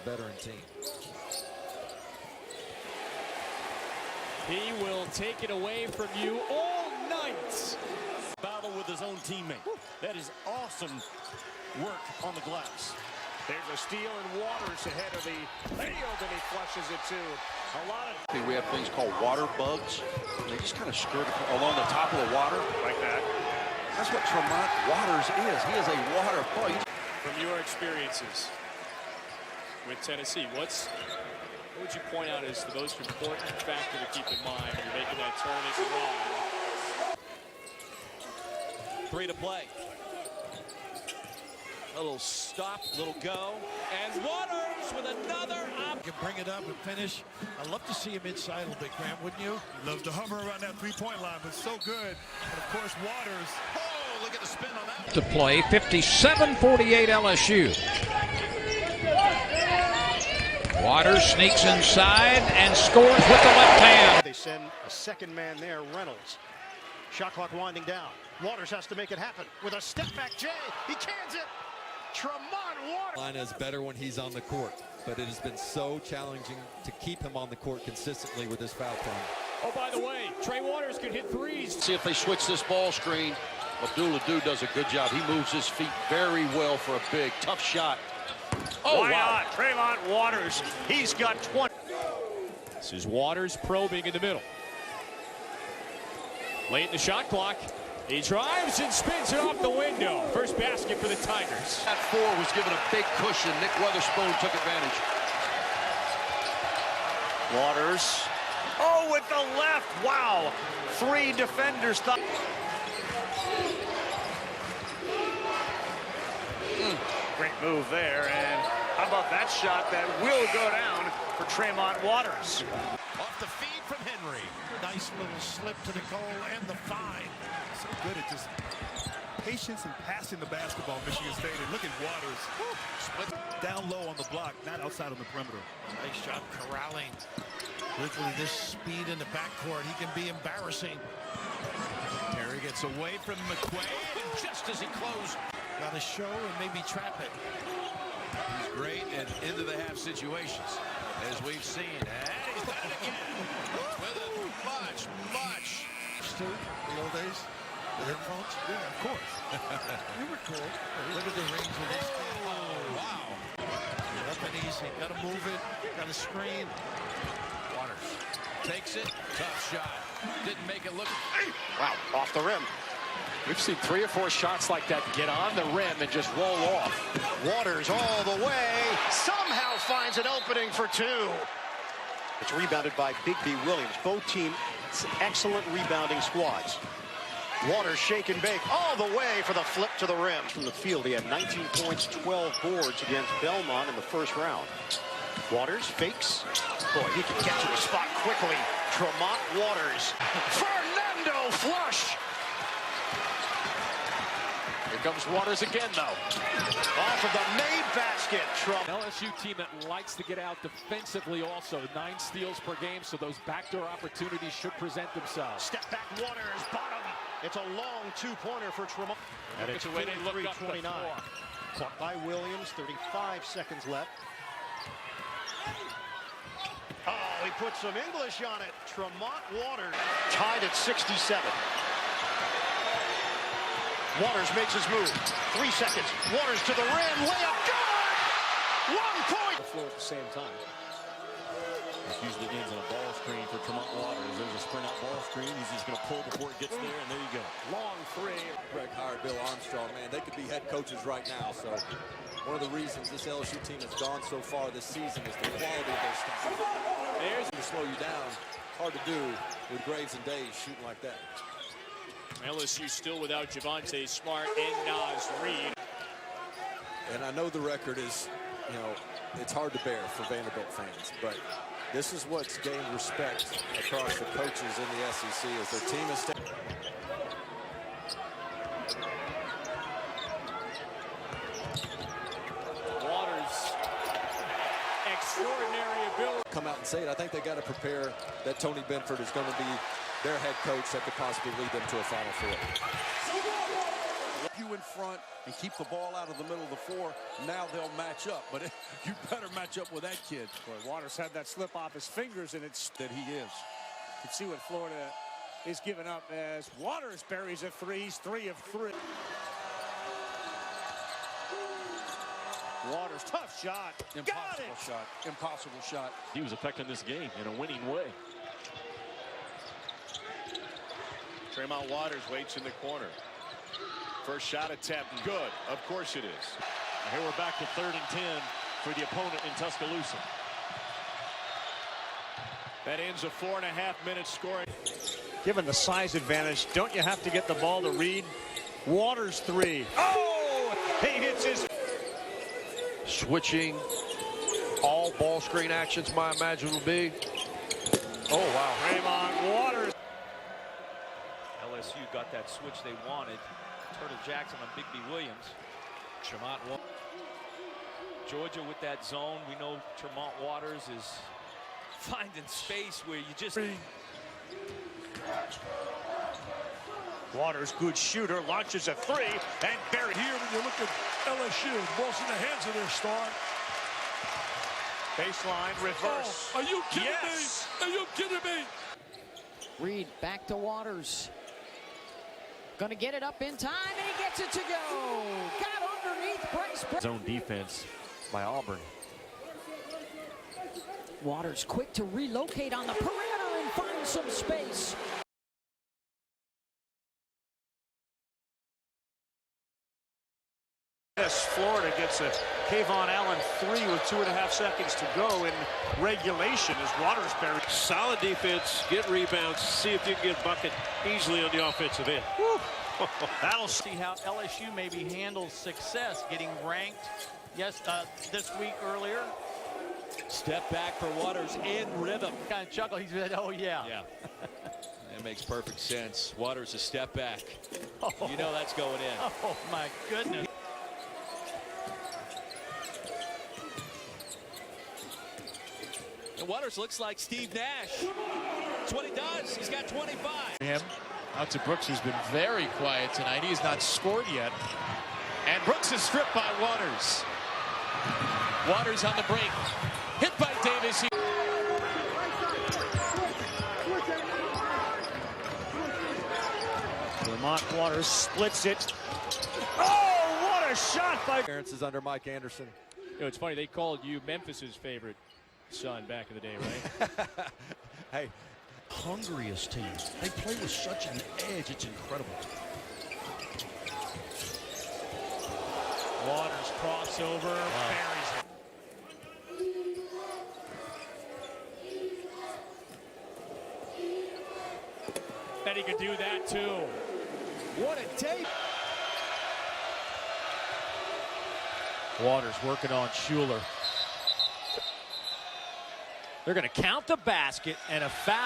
Veteran team. He will take it away from you all night. Battle with his own teammate. That is awesome work on the glass. There's a steal, and Waters ahead of the field, and he flushes it too. A lot of. We have things called water bugs. They just kind of skirt along the top of the water. Like that. That's what Tremont Waters is. He is a water bug. From your experiences with Tennessee, what would you point out as the most important factor to keep in mind when you're making that turn as well? 3 to play. A little stop, little go, and Waters with another up. Can bring it up and finish. I'd love to see him inside a little bit, Grant, wouldn't you? Love to hover around that three-point line, but so good. And of course, Waters. Oh, look at the spin on that. To play 57-48 LSU. Waters sneaks inside and scores with the left hand. They send a second man there, Reynolds. Shot clock winding down. Waters has to make it happen with a step back Jay. He cans it. Tremont Waters. Line is better when he's on the court, but it has been so challenging to keep him on the court consistently with his foul problem. Oh, by the way, Trey Waters can hit threes. See if they switch this ball screen. Abdul-Adu does a good job. He moves his feet very well for a big, tough shot. Oh, why not? Tremont Waters. He's got 20. This is Waters probing in the middle. Late in the shot clock. He drives and spins it off the window. First basket for the Tigers. That 4 was given a big cushion. Nick Weatherspoon took advantage. Waters. Oh, with the left. Wow. 3 defenders. Great move there. And how about that shot that will go down for Tremont Waters? Off the feed from Henry. Nice little slip to the goal and the find. So good at just patience and passing the basketball, Michigan State. And look at Waters. Split down low on the block, not outside on the perimeter. Nice job corralling. Literally this speed in the backcourt, he can be embarrassing. Terry gets away from McQuaid, and just as he closed, got to show and maybe trap it. He's great in into-the-half situations, as we've seen. And he's done it again. With it much. Stu, the old days, the headphones? Yeah, of course. You were cool. Look at the range of this. Oh, wow. Nothing easy. Got to move it. Got to screen. Waters takes it. Tough shot. Didn't make it look. Wow, off the rim. We've seen 3 or 4 shots like that get on the rim and just roll off. Waters all the way. Somehow finds an opening for 2. It's rebounded by Big B Williams. Both teams excellent rebounding squads. Waters shake and bake all the way for the flip to the rim. From the field, he had 19 points, 12 boards against Belmont in the first round. Waters fakes. Boy, he can get to a spot quickly. Tremont Waters. Fernando flush. Here comes Waters again, though. Off of the made basket. LSU team that likes to get out defensively also. 9 steals per game, so those backdoor opportunities should present themselves. Step back Waters, bottom. It's a long 2-pointer for Tremont. And it's 43-29. Clock by Williams, 35 seconds left. Oh, he put some English on it. Tremont Waters tied at 67. Waters makes his move. 3 seconds. Waters to the rim. Layup. Good! 1 point. The floor at the same time. This usually ends in a ball screen for Tremont Waters. There's a sprint out ball screen. He's just going to pull before it gets there, and there you go. Long 3. Greg hired Bill Armstrong, man. They could be head coaches right now. So one of the reasons this LSU team has gone so far this season is the quality of their staff. There's to slow you down. Hard to do with Graves and Days shooting like that. LSU still without Javonte Smart and Naz Reid. And I know the record is, it's hard to bear for Vanderbilt fans, but this is what's gained respect across the coaches in the SEC as their team is Waters, extraordinary ability. come out and say it. I think they got to prepare that Tony Benford is going to be their head coach that could possibly lead them to a Final Four. You in front and keep the ball out of the middle of the floor. Now they'll match up, but you better match up with that kid. Boy, Waters had that slip off his fingers, and it's That he is. you can see what Florida is giving up as Waters buries a three. He's 3 of 3. Waters, tough shot. Impossible shot. Impossible shot. He was affecting this game in a winning way. Tremont Waters waits in the corner. First shot attempt, good. Of course it is. Here we're back to 3rd and 10 for the opponent in Tuscaloosa. That ends a 4.5-minute scoring. Given the size advantage, don't you have to get the ball to Reed? Waters 3. Oh! He hits his. Switching all ball screen actions, my imagine will be. Oh, wow. Tremont Waters. LSU got that switch they wanted. Turtle Jackson on Bigby Williams. Tremont Waters. Georgia with that zone. We know Tremont Waters is finding space where you just. Waters, good shooter, launches a 3 and buried. Here, when you look at LSU, the ball's in the hands of their star. Baseline reverse. Oh, are you kidding Yes. me? Are you kidding me? Reed back to Waters. Gonna get it up in time, and he gets it to go. Got underneath Bryce. Zone defense by Auburn. Waters quick to relocate on the perimeter and find some space. Yes, Florida gets a Kayvon Allen 3 with 2.5 seconds to go in regulation as Waters buried. Solid defense, get rebounds, see if you can get a bucket easily on the offensive end. That'll See how LSU maybe handles success, getting ranked this week earlier. Step back for Waters in rhythm. Kind of chuckle. He said, "Oh yeah." Yeah. That makes perfect sense. Waters a step back. You know that's going in. Oh my goodness. And Waters looks like Steve Nash. That's what he does. He's got 25. Him out to Brooks, who's been very quiet tonight. He has not scored yet. And Brooks is stripped by Waters. Waters on the break. Hit by Davis. Vermont Waters splits it. Oh, what a shot by. Appearances under Mike Anderson. You know, it's funny, they called you Memphis's favorite son back in the day, right? Hey, Hungriest team. They play with such an edge. It's incredible. Waters crossover, buries it. Bet he could do that too. What a take. Waters working on Schuler. They're going to count the basket and a foul.